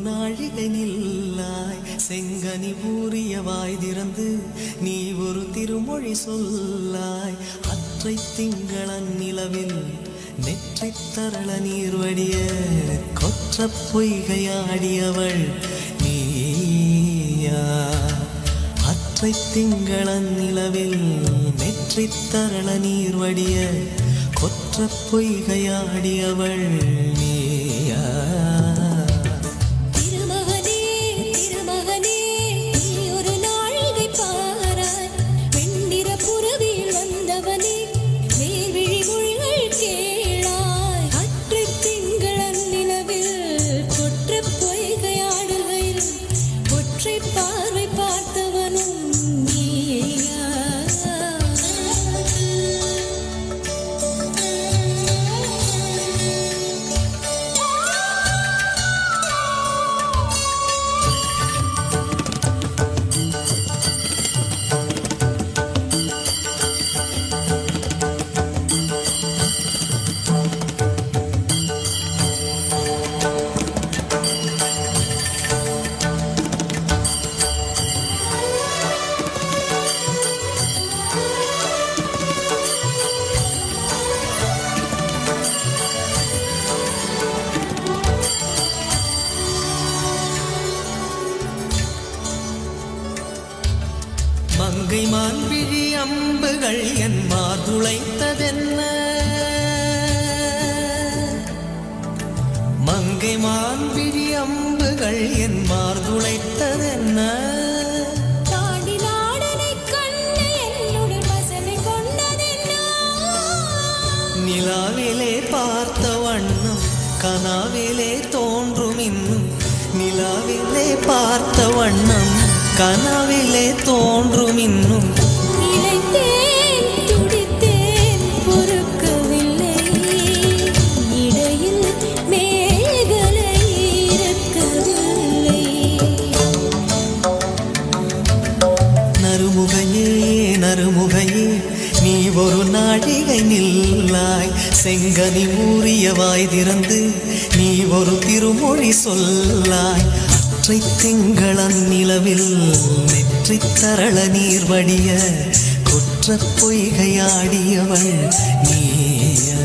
நாழிகை நில்லாய் செங்கனி ஊறிய வாய் திறந்து நீ ஒரு திருமொழி சொல்லாய். அற்றை திங்களன் நிலவில் நெற்றி தரள நீர் வடிய கொற்ற பொய்கையாடியவள் நீயா. அற்றை திங்களன் நிலவில் நெற்றி தரள நீர் வடிய கொற்ற பொய்கையாடியவள் நீயா. மங்கை மான்விழி அம்புகள் என் மார்துளைத்ததென்ன. மங்கை மான்விழி அம்புகள் என் மார்துளைத்ததென்ன. நிலாவிலே பார்த்த வண்ணம் கனாவிலே தோன்றும் இன்னும். நிலாவிலே பார்த்த வண்ணம் கனவிலே தோன்றும் இன்னும். துடித்தேன் பொறுக்கவில்லை இடையில் மேகலை இருக்கவில்லை. நறுமுகையே நறுமுகையே நீ ஒரு நாழிகை நில்லாய் செங்கனி ஊறிய வாய் திறந்து நீ ஒரு திருமொழி சொல்லாய். அற்றை திங்களன் நிலவில் நெற்றி தரள நீர் வடிய குற்ற பொய்கையாடியவள் நீயா.